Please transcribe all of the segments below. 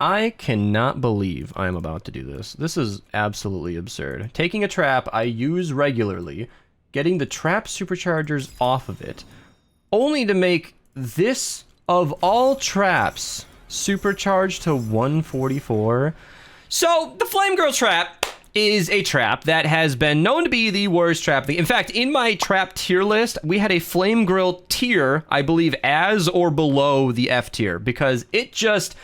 I cannot believe I am about to do this. This is absolutely absurd. Taking a trap I use regularly, getting the trap superchargers off of it, only to make this, of all traps, supercharged to 144. So, the Flame Girl trap is a trap that has been known to be the worst trap. In fact, in my trap tier list, we had a Flame Girl tier, I believe, as or below the F tier, because it just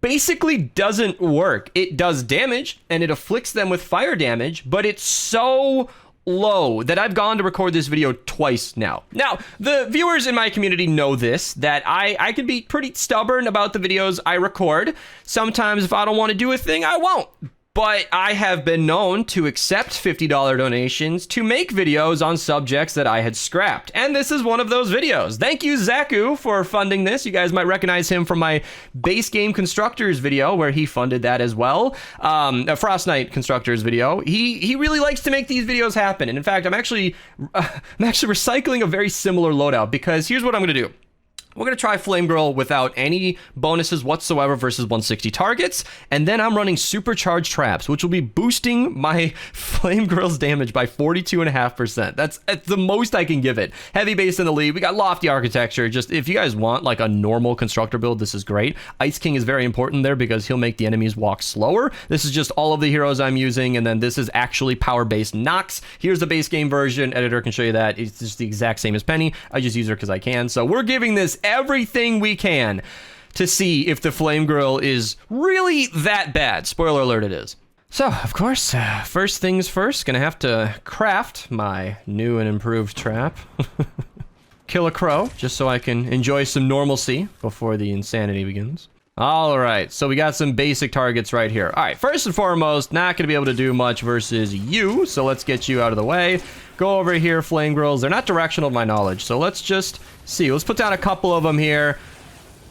basically doesn't work. It does damage, and it afflicts them with fire damage, but it's so low that I've gone to record this video twice now. Now, the viewers in my community know this, that I can be pretty stubborn about the videos I record. Sometimes if I don't want to do a thing, I won't. But I have been known to accept $50 donations to make videos on subjects that I had scrapped. And this is one of those videos. Thank you, Zaku, for funding this. You guys might recognize him from my base game constructors video, where he funded that as well. A Frost Knight constructors video. He really likes to make these videos happen. And in fact, I'm actually recycling a very similar loadout, because here's what I'm going to do. We're going to try Flame Girl without any bonuses whatsoever versus 160 targets, and then I'm running supercharged traps, which will be boosting my Flame Girl's damage by 42.5%. That's the most I can give it. Heavy base in the lead. We got lofty architecture. Just if you guys want like a normal constructor build, this is great. Ice King is very important there because he'll make the enemies walk slower. This is just all of the heroes I'm using, and then this is actually power-based Nox. Here's the base game version. Editor can show you that. It's just the exact same as Penny. I just use her because I can. So we're giving this everything we can to see if the Flame Girl is really that bad. Spoiler alert, it is. So, of course, first things first, gonna have to craft my new and improved trap. Kill a crow, just so I can enjoy some normalcy before the insanity begins. All right, so we got some basic targets right here. All right, first and foremost, not gonna be able to do much versus you, so let's get you out of the way. Go over here, Flame Girls. They're not directional to my knowledge, so let's just see. Let's put down a couple of them here.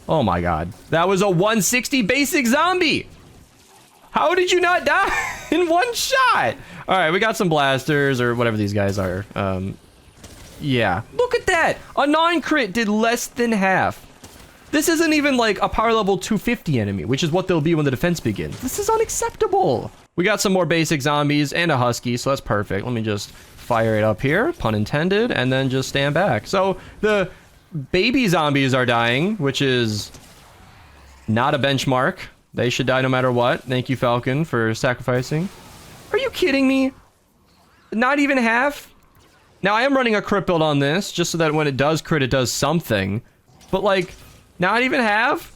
Oh my god. That was a 160 basic zombie. How did you not die in one shot? All right, we got some blasters or whatever these guys are. Yeah. Look at that. A non-crit did less than half. This isn't even like a power level 250 enemy, which is what they'll be when the defense begins. This is unacceptable. We got some more basic zombies and a husky, so that's perfect. Let me just fire it up here, pun intended, and then just stand back. So the baby zombies are dying, which is not a benchmark. They should die no matter what. Thank you, Falcon, for sacrificing. Are you kidding me? Not even half? Now, I am running a crit build on this, just so that when it does crit, it does something. But, like, not even half?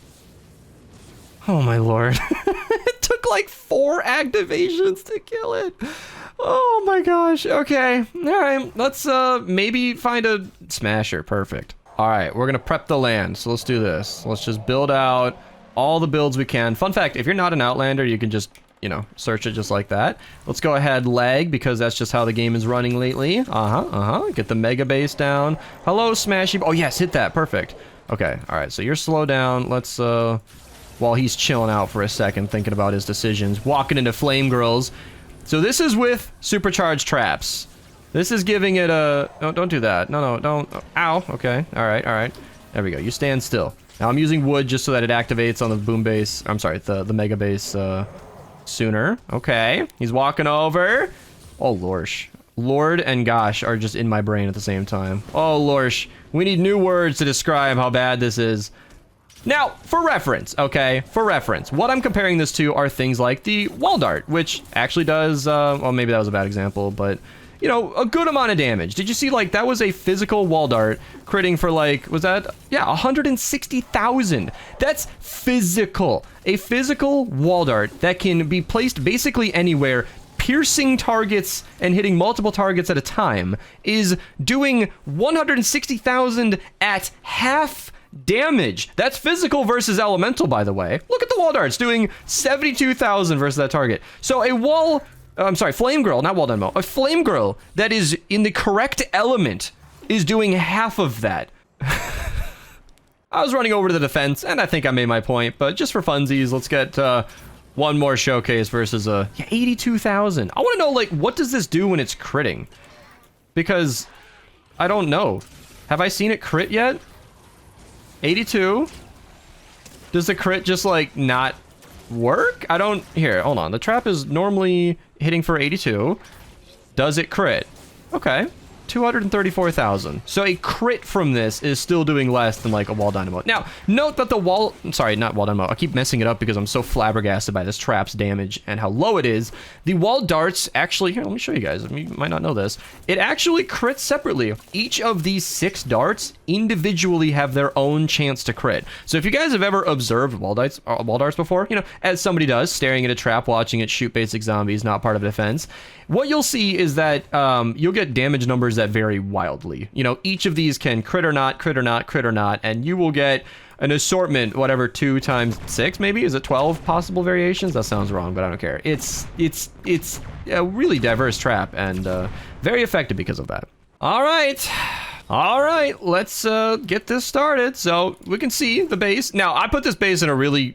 Oh, my lord. It took, like, 4 activations to kill it. Oh, my gosh. Okay. All right. Let's, maybe find a smasher. Perfect. All right. We're going to prep the land. So let's do this. Let's just build out all the builds we can. Fun fact, if you're not an Outlander, you can just, you know, search it just like that. Let's go ahead, lag, because that's just how the game is running lately. Get the mega base down. Hello, Smashy. Oh, yes, hit that. Perfect. Okay. All right. So you're slow down. Let's, while he's chilling out for a second, thinking about his decisions, walking into Flame Girls. So this is with supercharged traps. This is giving it a... No, don't do that. No, don't. Ow. Okay. All right. All right. There we go. You stand still. Now I'm using wood just so that it activates on the boom base. I'm sorry, the mega base sooner. Okay. He's walking over. Oh, Lorsh. Lord and gosh are just in my brain at the same time. Oh, Lorsh. We need new words to describe how bad this is. Now, for reference, okay? For reference, what I'm comparing this to are things like the wall dart, which actually does, well, maybe that was a bad example, but, you know, a good amount of damage. Did you see, like, that was a physical wall dart critting for, like, was that? Yeah, 160,000. That's physical. A physical wall dart that can be placed basically anywhere, piercing targets and hitting multiple targets at a time, is doing 160,000 at half damage. That's physical versus elemental, by the way. Look at the wall darts doing 72,000 versus that target. So a wall, I'm sorry, Flame Girl, not wall demo. A Flame Girl that is in the correct element is doing half of that. I was running over to the defense, and I think I made my point, but just for funsies, let's get one more showcase versus yeah, 82,000. I want to know, like, what does this do when it's critting? Because I don't know. Have I seen it crit yet? 82. Does the crit just, like, not work? I don't... Here, hold on. The trap is normally hitting for 82. Does it crit? Okay. 234,000. So a crit from this is still doing less than like a wall dynamo. Now, note that the wall... Sorry, not wall dynamo. I keep messing it up because I'm so flabbergasted by this trap's damage and how low it is. The wall darts actually... Here, let me show you guys. You might not know this. It actually crits separately. Each of these 6 darts individually have their own chance to crit. So if you guys have ever observed wall darts before, you know, as somebody does, staring at a trap, watching it shoot basic zombies, not part of a defense, what you'll see is that you'll get damage numbers that vary wildly. You know, each of these can crit or not, crit or not, crit or not, and you will get an assortment, whatever, 2 times 6, maybe? Is it 12 possible variations? That sounds wrong, but I don't care. It's a really diverse trap, and very effective because of that. All right, let's get this started. So we can see the base. Now, I put this base in a really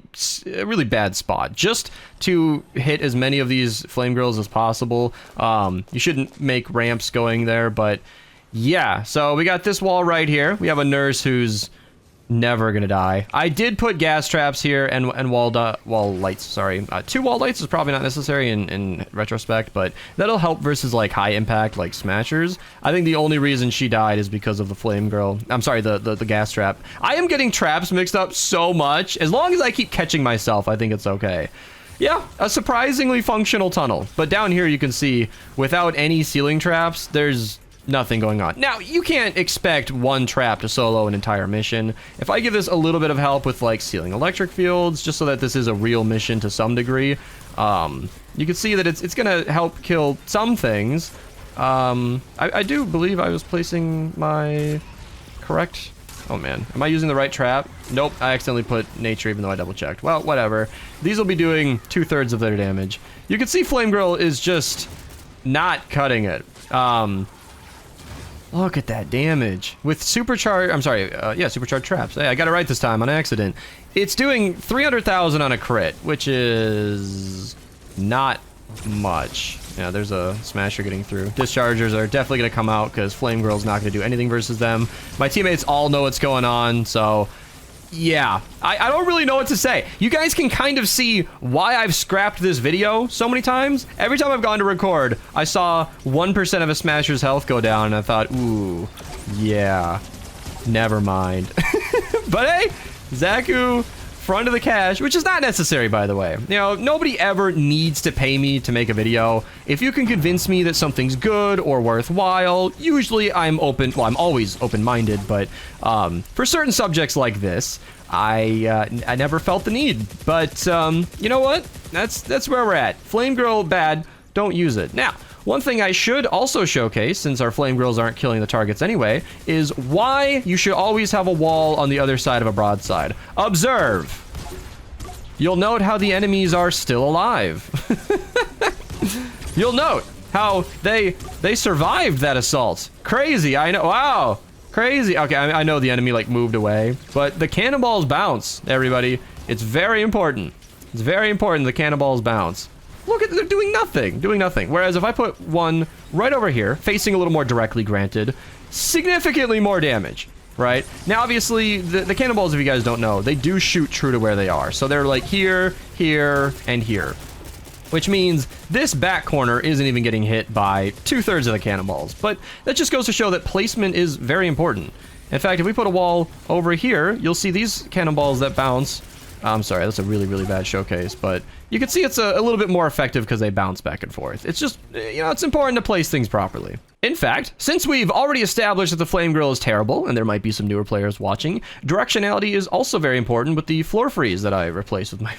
bad spot, just to hit as many of these flame grills as possible. You shouldn't make ramps going there, but yeah. So we got this wall right here. We have a nurse who's never gonna die. I did put gas traps here and wall lights. Sorry, 2 wall lights is probably not necessary in retrospect, but that'll help versus like high impact like smashers. I think the only reason she died is because of the flame girl. I'm sorry, the gas trap. I am getting traps mixed up so much. As long as I keep catching myself, I think it's okay. Yeah, a surprisingly functional tunnel. But down here you can see, without any ceiling traps, there's nothing going on. Now, you can't expect one trap to solo an entire mission. If I give this a little bit of help with like sealing electric fields, just so that this is a real mission to some degree, you can see that it's gonna help kill some things. I do believe I was placing my correct... Oh man, am I using the right trap? Nope, I accidentally put nature even though I double checked. Well, whatever. These will be doing 2/3 of their damage. You can see Flame Girl is just not cutting it. Look at that damage. With supercharged... I'm sorry, yeah, supercharged traps. Hey, I got it right this time on accident. It's doing 300,000 on a crit, which is not much. Yeah, there's a smasher getting through. Dischargers are definitely going to come out because Flame Girl's not going to do anything versus them. My teammates all know what's going on, so... Yeah, I don't really know what to say. You guys can kind of see why I've scrapped this video so many times. Every time I've gone to record, I saw 1% of a Smasher's health go down, and I thought, ooh, yeah, never mind. But hey, Zaku, front of the cash, which is not necessary, by the way. You know, nobody ever needs to pay me to make a video. If you can convince me that something's good or worthwhile, usually I'm open. Well, I'm always open-minded, but for certain subjects like this, I never felt the need. But you know what? That's where we're at. Flame Girl bad. Don't use it. Now, one thing I should also showcase, since our flame grills aren't killing the targets anyway, is why you should always have a wall on the other side of a broadside. Observe. You'll note how the enemies are still alive. You'll note how they survived that assault. Crazy, I know. Wow. Crazy. Okay, I know the enemy like moved away, but the cannonballs bounce, everybody. It's very important. It's very important the cannonballs bounce. Look at, they're doing nothing, Whereas if I put one right over here, facing a little more directly, granted, significantly more damage, right? Now, obviously, the cannonballs, if you guys don't know, they do shoot true to where they are. So they're like here, here, and here. Which means this back corner isn't even getting hit by 2/3 of the cannonballs. But that just goes to show that placement is very important. In fact, if we put a wall over here, you'll see these cannonballs that bounce. I'm sorry, that's a really bad showcase, but you can see it's a little bit more effective because they bounce back and forth. It's just, you know, it's important to place things properly. In fact, since we've already established that the Flame Grill is terrible, and there might be some newer players watching, directionality is also very important with the floor freeze that I replaced with my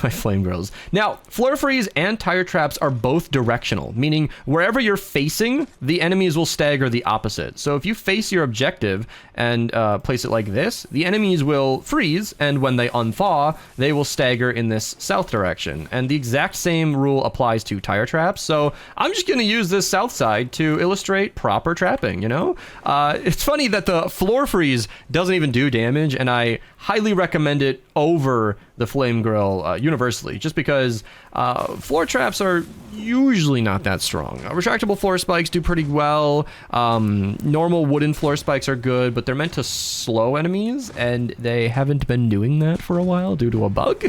Flame Grills. Now, floor freeze and tire traps are both directional, meaning wherever you're facing, the enemies will stagger the opposite. So if you face your objective and place it like this, the enemies will freeze, and when they unthaw, they will stagger in this south direction. And the exact same rule applies to tire traps, so I'm just going to use this south side to illustrate proper trapping, you know? It's funny that the floor freeze doesn't even do damage, and I highly recommend it over the flame grill universally, just because floor traps are usually not that strong. Retractable floor spikes do pretty well. Normal wooden floor spikes are good, but they're meant to slow enemies, and they haven't been doing that for a while due to a bug.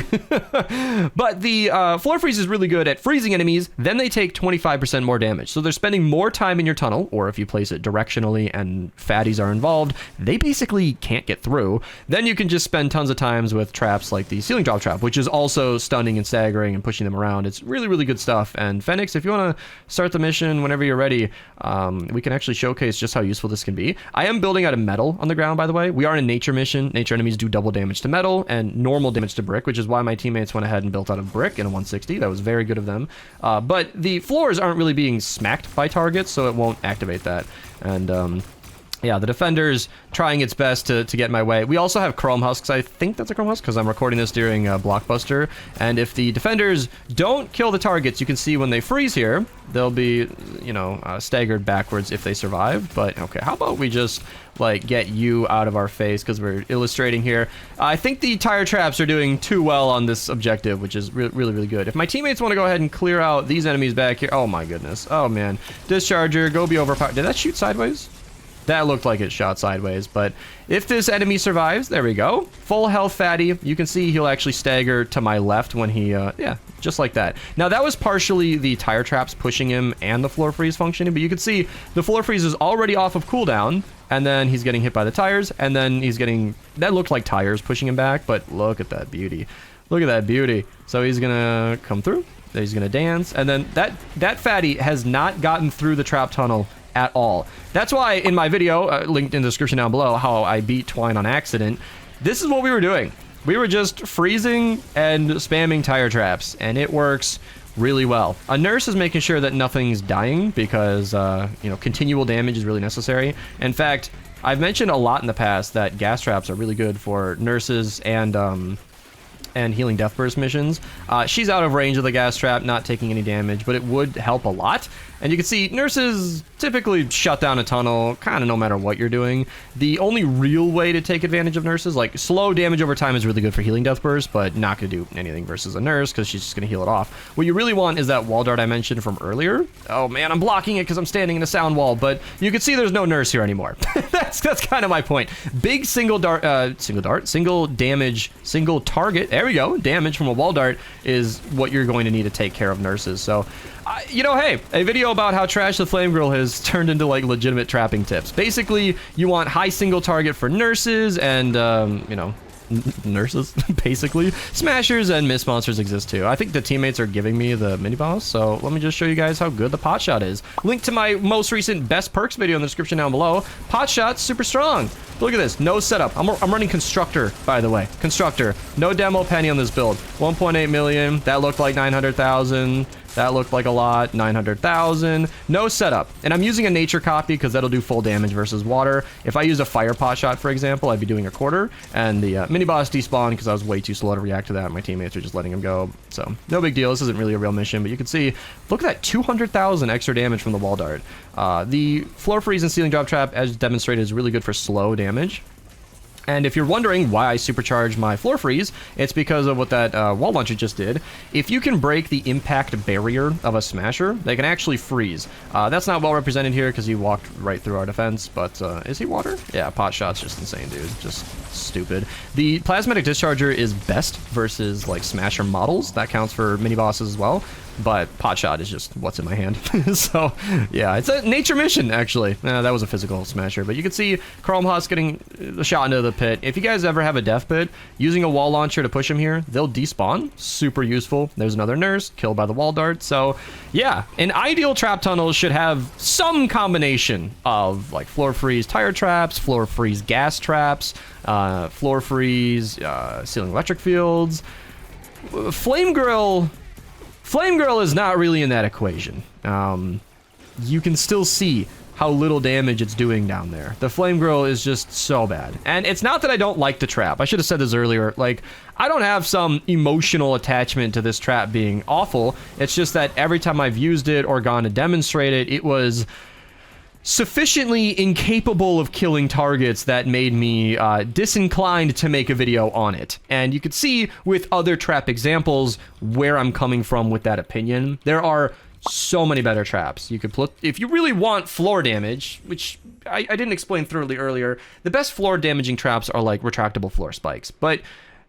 But the floor freeze is really good at freezing enemies, then they take 25% more damage. So they're spending more time in your tunnel, or if you place it directionally and fatties are involved, they basically can't get through. Then you can just spend tons of times with traps like the ceiling drop trap, which is also stunning and staggering and pushing them around. It's really, really good stuff. And Phoenix, if you want to start the mission whenever you're ready, we can actually showcase just how useful this can be. I am building out of metal on the ground, by the way. We are in a nature mission. Nature enemies do double damage to metal and normal damage to brick, which is why my teammates went ahead and built out of brick in a 160. That was very good of them. But the floors aren't really being smacked by targets, so it won't activate that. And yeah, the defender's trying its best to get in my way. We also have chrome husks. I think that's a chrome husk because I'm recording this during Blockbuster. And if the defenders don't kill the targets, you can see when they freeze here, they'll be, you know, staggered backwards if they survive. But okay, how about we just like get you out of our face because we're illustrating here. I think the tire traps are doing too well on this objective, which is really, really good. If my teammates want to go ahead and clear out these enemies back here, oh my goodness, oh man, discharger, go be overpowered. Did that shoot sideways? That looked like it shot sideways, but if this enemy survives, there we go. Full health fatty. You can see he'll actually stagger to my left when he, yeah, just like that. Now, that was partially the tire traps pushing him and the floor freeze functioning, but you can see the floor freeze is already off of cooldown, and then he's getting hit by the tires, and then he's getting, that looked like tires pushing him back, but look at that beauty. Look at that beauty. So he's gonna come through, he's gonna dance, and then that fatty has not gotten through the trap tunnel at all. That's why in my video, linked in the description down below, how I beat Twine on accident, this is what we were doing. We were just freezing and spamming tire traps, and it works really well. A nurse is making sure that nothing's dying because, you know, continual damage is really necessary. In fact, I've mentioned a lot in the past that gas traps are really good for nurses and healing death burst missions. She's out of range of the gas trap, not taking any damage, but it would help a lot. And you can see nurses typically shut down a tunnel kind of no matter what you're doing. The only real way to take advantage of nurses, like slow damage over time is really good for healing death burst, but not going to do anything versus a nurse because she's just going to heal it off. What you really want is that wall dart I mentioned from earlier. Oh man, I'm blocking it because I'm standing in a sound wall, but you can see there's no nurse here anymore. that's kind of my point. Big single damage, single target, there we go, damage from a wall dart is what you're going to need to take care of nurses. So you know, hey, a video about how trash the flame grill has turned into like legitimate trapping tips. Basically, you want high single target for nurses and, you know, nurses, basically. Smashers and mist monsters exist too. I think the teammates are giving me the mini boss, so let me just show you guys how good the pot shot is. Link to my most recent best perks video in the description down below. Pot shot's super strong. Look at this, no setup. I'm running constructor, by the way. Constructor, no demo penny on this build. 1.8 million, that looked like 900,000. That looked like a lot, 900,000. No setup. And I'm using a nature copy because that'll do full damage versus water. If I use a fire pot shot, for example, I'd be doing a quarter. And the mini boss despawned because I was way too slow to react to that. My teammates are just letting him go. So no big deal. This isn't really a real mission, but you can see, look at that 200,000 extra damage from the wall dart. The floor freeze and ceiling drop trap, as demonstrated, is really good for slow damage. And if you're wondering why I supercharged my floor freeze, it's because of what that wall launcher just did. If you can break the impact barrier of a smasher, they can actually freeze. That's not well represented here because he walked right through our defense, but is he water? Yeah, pot shot's just insane, dude. Just stupid. The plasmatic discharger is best versus like smasher models. That counts for mini bosses as well. But pot shot is just what's in my hand. So yeah, it's a nature mission actually. That was a physical smasher, but you can see Chrome Husk getting the shot into the pit. If you guys ever have a death pit, using a wall launcher to push them here, they'll despawn. Super useful. There's another nurse killed by the wall dart. So yeah, an ideal trap tunnel should have some combination of like floor freeze tire traps, floor freeze gas traps, floor freeze ceiling electric fields. Flame grill is not really in that equation. You can still see how little damage it's doing down there. The flame grill is just so bad. And it's not that I don't like the trap. I should have said this earlier. Like, I don't have some emotional attachment to this trap being awful. It's just that every time I've used it or gone to demonstrate it, it was sufficiently incapable of killing targets that made me disinclined to make a video on it. And you could see with other trap examples where I'm coming from with that opinion. There are so many better traps. You could put, if you really want floor damage, which I didn't explain thoroughly earlier, the best floor damaging traps are like retractable floor spikes. But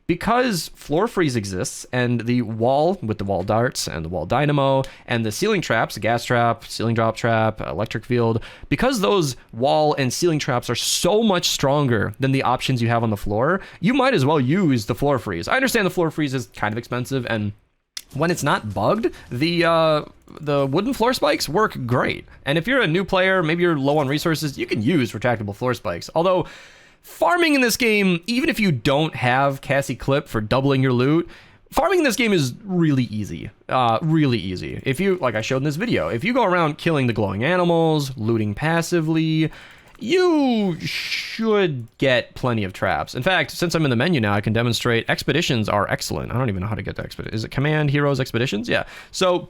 because floor freeze exists and the wall with the wall darts and the wall dynamo and the ceiling traps, the gas trap, ceiling drop trap, electric field, because those wall and ceiling traps are so much stronger than the options you have on the floor, you might as well use the floor freeze. I understand the floor freeze is kind of expensive, and when it's not bugged, the wooden floor spikes work great. And if you're a new player, maybe you're low on resources, you can use retractable floor spikes. Although farming in this game, even if you don't have Cassie Clip for doubling your loot, farming in this game is really easy. Really easy. If you, like I showed in this video, if you go around killing the glowing animals, looting passively, you should get plenty of traps. In fact, since I'm in the menu now, I can demonstrate expeditions are excellent. I don't even know how to get to expedition. Is it Command Heroes Expeditions? Yeah. So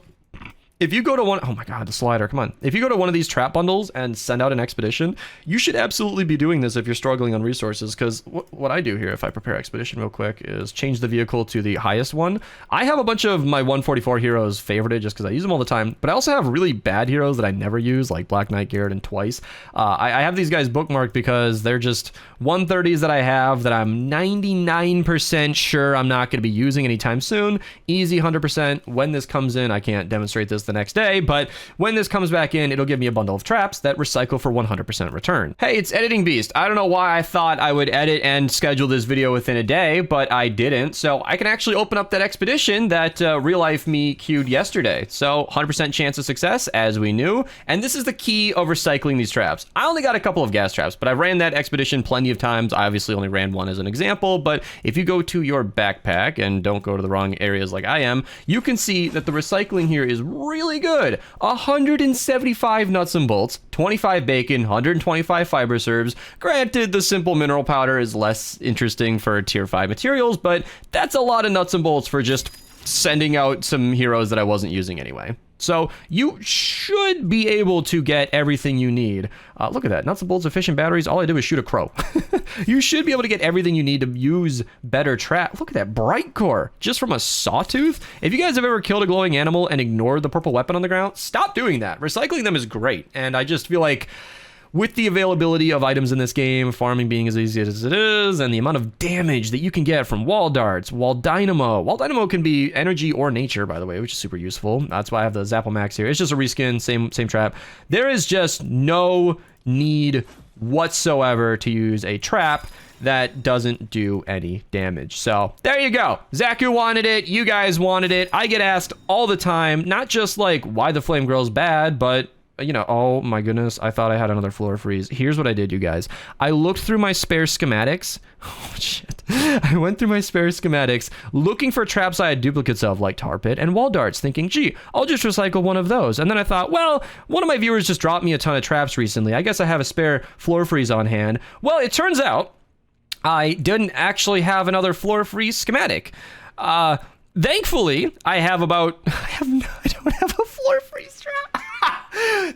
if you go to one, oh my god, the slider, come on. If you go to one of these trap bundles and send out an expedition, you should absolutely be doing this if you're struggling on resources, because what I do here, if I prepare expedition real quick, is change the vehicle to the highest one. I have a bunch of my 144 heroes favorited just because I use them all the time, but I also have really bad heroes that I never use, like Black Knight, Garrett, and Twice. I have these guys bookmarked because they're just 130s that I have that I'm 99% sure I'm not going to be using anytime soon. Easy 100%. When this comes in, I can't demonstrate this the next day, but when this comes back in, it'll give me a bundle of traps that recycle for 100% return. Hey, it's Editing Beast. I don't know why I thought I would edit and schedule this video within a day, but I didn't, so I can actually open up that expedition that real life me queued yesterday. So 100% chance of success, as we knew, and this is the key of recycling these traps. I only got a couple of gas traps, but I ran that expedition plenty of times. I obviously only ran one as an example, but if you go to your backpack and don't go to the wrong areas like I am, you can see that the recycling here is really good. 175 nuts and bolts, 25 bacon, 125 fiber serves. Granted, the simple mineral powder is less interesting for tier 5 materials, but that's a lot of nuts and bolts for just sending out some heroes that I wasn't using anyway. So you should be able to get everything you need. Look at that, nuts and bolts, efficient batteries. All I did was shoot a crow. You should be able to get everything you need to use better trap. Look at that bright core, just from a sawtooth. If you guys have ever killed a glowing animal and ignored the purple weapon on the ground, stop doing that. Recycling them is great, and I just feel like with the availability of items in this game, farming being as easy as it is, and the amount of damage that you can get from wall darts, wall dynamo. Wall dynamo can be energy or nature, by the way, which is super useful. That's why I have the Zapple Max here. It's just a reskin, same trap. There is just no need whatsoever to use a trap that doesn't do any damage. So there you go. Zaku wanted it. You guys wanted it. I get asked all the time, not just like why the flame girl's bad, but you know, oh my goodness, I thought I had another floor freeze. Here's what I did, you guys. I looked through my spare schematics. Oh, shit. I went through my spare schematics looking for traps I had duplicates of, like tar pit and wall darts, thinking, gee, I'll just recycle one of those. And then I thought, well, one of my viewers just dropped me a ton of traps recently. I guess I have a spare floor freeze on hand. Well, it turns out I didn't actually have another floor freeze schematic. Thankfully, I don't have a floor freeze trap.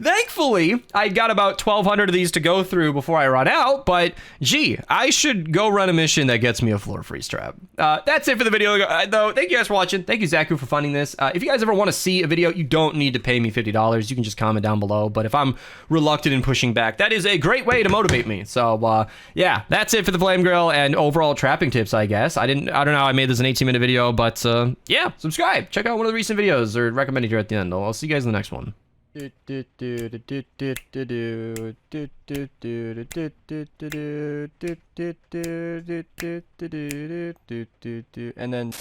Thankfully, I got about 1,200 of these to go through before I run out, but gee, I should go run a mission that gets me a floor freeze trap. That's it for the video, though. Thank you guys for watching. Thank you, Zaku, for funding this. If you guys ever want to see a video, you don't need to pay me $50. You can just comment down below, but if I'm reluctant in pushing back, that is a great way to motivate me. So, yeah, that's it for the Flame Grill and overall trapping tips, I guess. I don't know how I made this an 18-minute video, but yeah, subscribe. Check out one of the recent videos or recommended here at the end. I'll see you guys in the next one. And then